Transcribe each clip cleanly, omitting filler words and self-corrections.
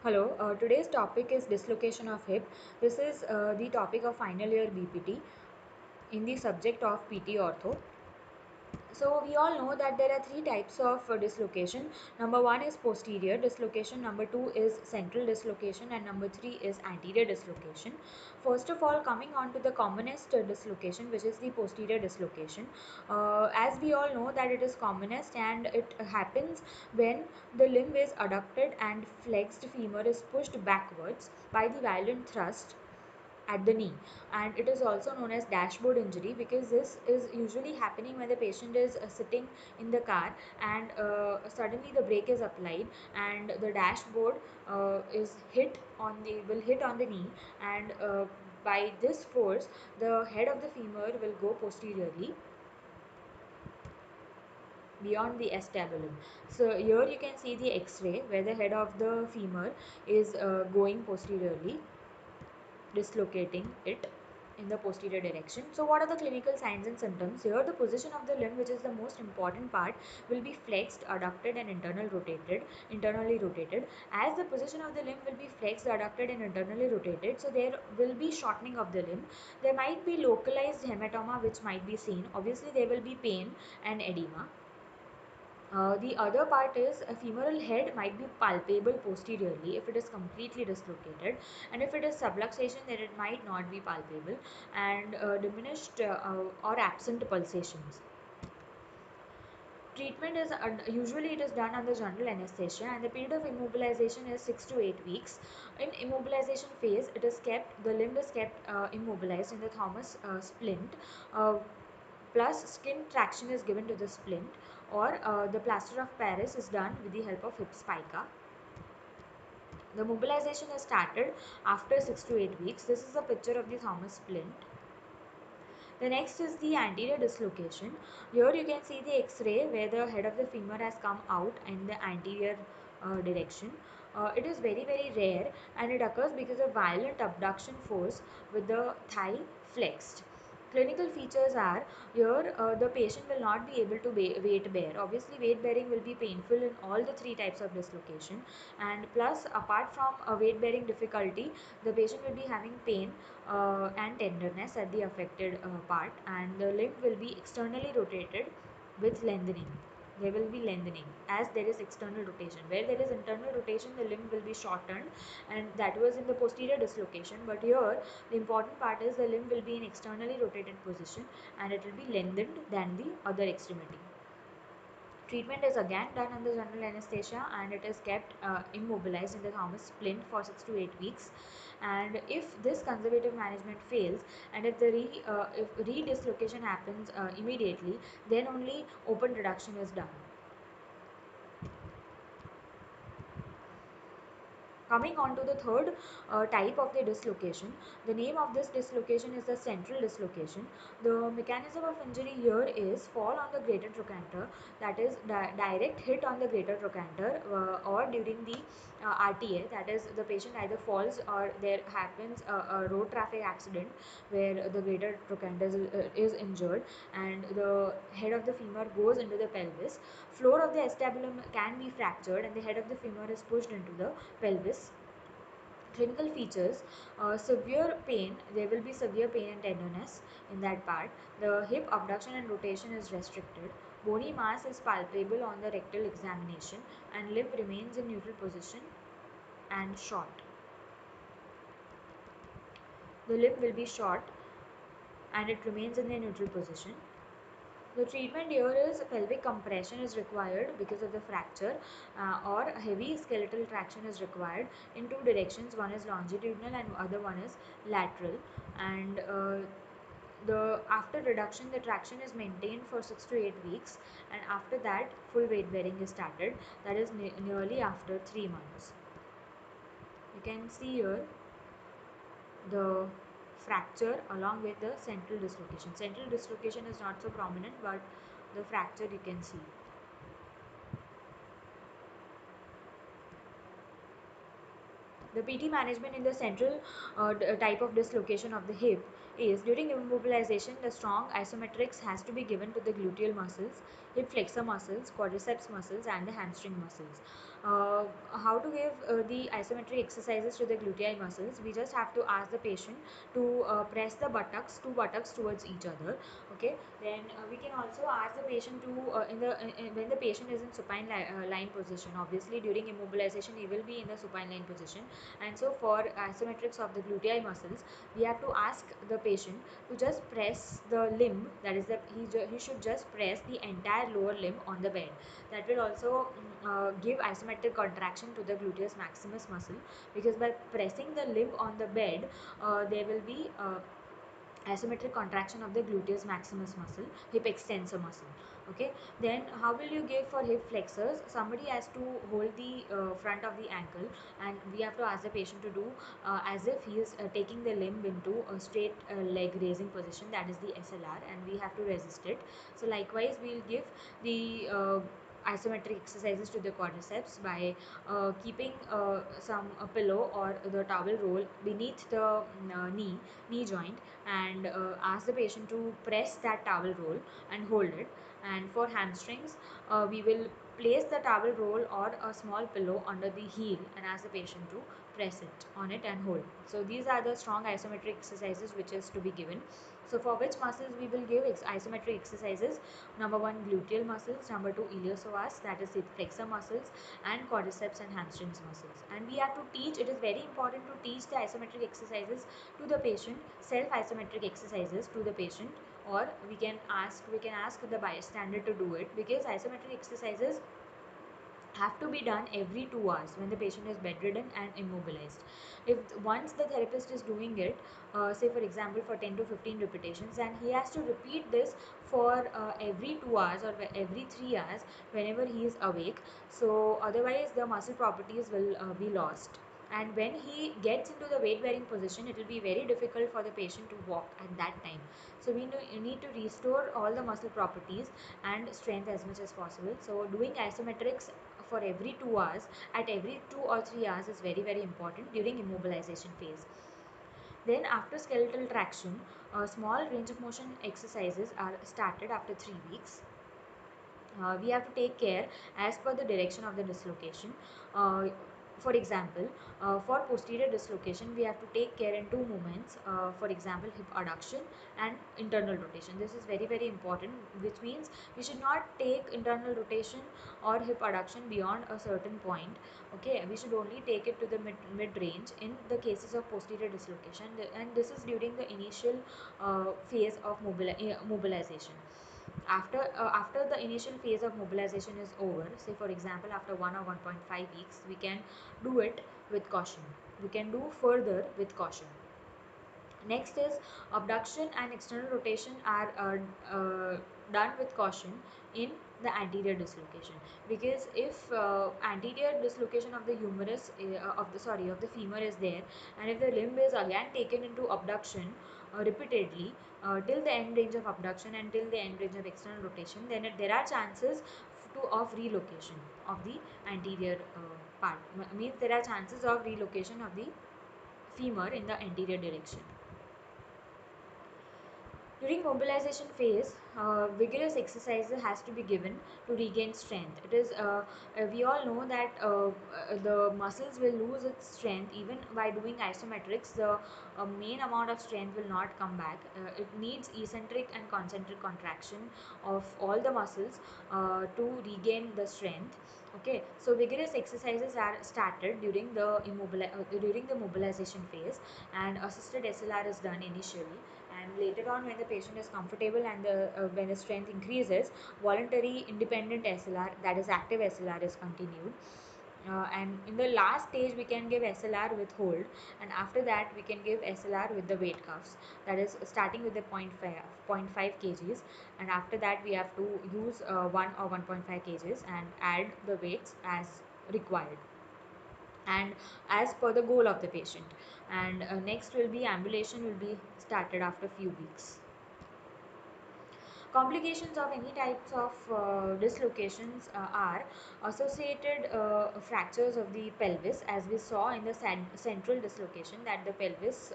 Hello, today's topic is dislocation of hip. This is the topic of final year BPT in the subject of PT ortho. So we all know that there are three types of dislocation. Number one is posterior dislocation, number two is central dislocation, and number three is anterior dislocation. First of all, coming on to the commonest dislocation, which is the posterior dislocation. As we all know that it is commonest and it happens when the limb is adducted and flexed femur is pushed backwards by the violent thrust at the knee, and it is also known as dashboard injury because this is usually happening when the patient is sitting in the car and suddenly the brake is applied and the dashboard is hit on the will hit on the knee, and by this force the head of the femur will go posteriorly beyond the acetabulum. So here you can see the x-ray where the head of the femur is going posteriorly, dislocating it in the posterior direction. So what are the clinical signs and symptoms? Here the position of the limb, which is the most important part, will be flexed, adducted and internally rotated. As the position of the limb will be flexed, adducted and internally rotated, so there will be shortening of the limb. There might be localized hematoma which might be seen. Obviously there will be pain and edema. The other part is a femoral head might be palpable posteriorly if it is completely dislocated, and if it is subluxation then it might not be palpable, and diminished or absent pulsations. Treatment is usually it is done under general anesthesia, and the period of immobilization is 6 to 8 weeks. In immobilization phase, it is kept the limb is kept immobilized in the Thomas splint. Uh, Plus skin traction is given to the splint, or the plaster of Paris is done with the help of hip spica. The mobilization is started after 6 to 8 weeks. This is a picture of the Thomas splint. The next is the anterior dislocation. Here you can see the x-ray where the head of the femur has come out in the anterior direction. It is very rare and it occurs because of violent abduction force with the thigh flexed. Clinical features are here the patient will not be able to weight bear. Obviously weight bearing will be painful in all the three types of dislocation, and plus apart from a weight bearing difficulty, the patient will be having pain and tenderness at the affected part, and the limb will be externally rotated with lengthening. There will be lengthening as there is external rotation. Where there is internal rotation, the limb will be shortened, and that was in the posterior dislocation. But here, the important part is the limb will be in externally rotated position and it will be lengthened than the other extremity. Treatment is again done under general anesthesia and it is kept immobilized in the Thomas splint for 6 to 8 weeks. And if this conservative management fails, and if the if redislocation happens immediately, then only open reduction is done. Coming on to the third type of the dislocation, the name of this dislocation is the central dislocation. The mechanism of injury here is fall on the greater trochanter, that is direct hit on the greater trochanter, or during the RTA, that is the patient either falls or there happens a road traffic accident where the greater trochanter is injured and the head of the femur goes into the pelvis. Floor of the acetabulum can be fractured and the head of the femur is pushed into the pelvis. Clinical features: severe pain, there will be severe pain and tenderness in that part. The hip abduction and rotation is restricted. Bony mass is palpable on the rectal examination, and limb remains in neutral position and short. The limb will be short and it remains in the neutral position. The treatment here is pelvic compression is required because of the fracture, or heavy skeletal traction is required in two directions. One is longitudinal and other one is lateral. And the after reduction, the traction is maintained for 6 to 8 weeks, and after that full weight bearing is started. That is nearly after 3 months. You can see here the fracture along with the central dislocation. Central dislocation is not so prominent, but the fracture you can see. The PT management in the central type of dislocation of the hip is during immobilization, the strong isometrics has to be given to the gluteal muscles, hip flexor muscles, quadriceps muscles, and the hamstring muscles. How to give the isometric exercises to the gluteal muscles? We just have to ask the patient to press the buttocks, two buttocks towards each other. Okay. Then we can also ask the patient to when the patient is in supine line position. Obviously, during immobilization, he will be in the supine line position, and so for isometrics of the gluteal muscles, we have to ask the patient to just press the limb, that is that he should just press the entire lower limb on the bed. That will also give isometric contraction to the gluteus maximus muscle, because by pressing the limb on the bed, there will be isometric contraction of the gluteus maximus muscle, hip extensor muscle. Okay. Then how will you give for hip flexors? Somebody has to hold the front of the ankle, and we have to ask the patient to do as if he is taking the limb into a straight leg raising position, that is the SLR, and we have to resist it. So likewise, we will give the isometric exercises to the quadriceps by keeping some pillow or the towel roll beneath the knee joint, and ask the patient to press that towel roll and hold it. And for hamstrings, we will place the towel roll or a small pillow under the heel and ask the patient to press it on it and hold. So these are the strong isometric exercises which is to be given. So for which muscles we will give isometric exercises? Number one, gluteal muscles. Number two, iliopsoas, that is hip flexor muscles, and quadriceps and hamstrings muscles. And we have to teach, it is very important to teach the isometric exercises to the patient, self isometric exercises to the patient, or we can ask the bystander to do it, because isometric exercises have to be done every 2 hours when the patient is bedridden and immobilized. If once the therapist is doing it, say for example for 10 to 15 repetitions, and he has to repeat this for every 2 hours or every 3 hours whenever he is awake. So otherwise the muscle properties will be lost. And when he gets into the weight bearing position, it will be very difficult for the patient to walk at that time. So we need to restore all the muscle properties and strength as much as possible. So doing isometrics for every 2 hours at every 2 or 3 hours is very important during immobilization phase. Then after skeletal traction, small range of motion exercises are started after 3 weeks. We have to take care as per the direction of the dislocation. Uh, for example, for posterior dislocation, we have to take care in two movements. For example, hip adduction and internal rotation. This is very important, which means we should not take internal rotation or hip adduction beyond a certain point. Okay, we should only take it to the mid range in the cases of posterior dislocation, and this is during the initial phase of mobilization. After the initial phase of mobilization is over, say for example after 1 or 1.5 weeks, we can do it with caution. We can do further with caution. Next is abduction and external rotation are done with caution in the anterior dislocation, because if anterior dislocation of the humerus of the femur is there, and if the limb is again taken into abduction repeatedly till the end range of abduction and till the end range of external rotation, then there are chances of relocation of the anterior part. Means there are chances of relocation of the femur in the anterior direction. During mobilization phase, vigorous exercise has to be given to regain strength. It is we all know that the muscles will lose its strength even by doing isometrics. The main amount of strength will not come back. It needs eccentric and concentric contraction of all the muscles to regain the strength. Okay, so vigorous exercises are started during the mobilization phase, and assisted SLR is done initially, and later on when the patient is comfortable and when the strength increases, voluntary independent SLR, that is active SLR, is continued. And in the last stage we can give SLR with hold, and after that we can give SLR with the weight cuffs, that is starting with the point 0.5 kgs, and after that we have to use 1 or 1.5 kgs and add the weights as required and as per the goal of the patient. And next will be ambulation will be started after few weeks. Complications of any types of dislocations are associated fractures of the pelvis, as we saw in the central dislocation, that the pelvis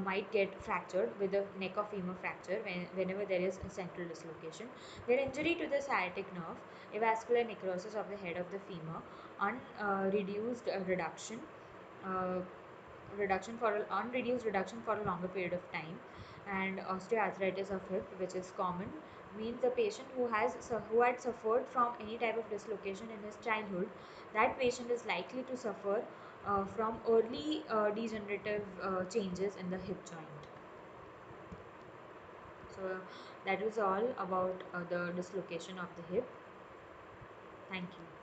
might get fractured with the neck of femur fracture whenever there is a central dislocation. Then injury to the sciatic nerve, avascular necrosis of the head of the femur, unreduced uh, reduction for unreduced reduction for a longer period of time, and osteoarthritis of hip, which is common, means the patient who had suffered from any type of dislocation in his childhood, that patient is likely to suffer from early degenerative changes in the hip joint. So that was all about the dislocation of the hip. Thank you.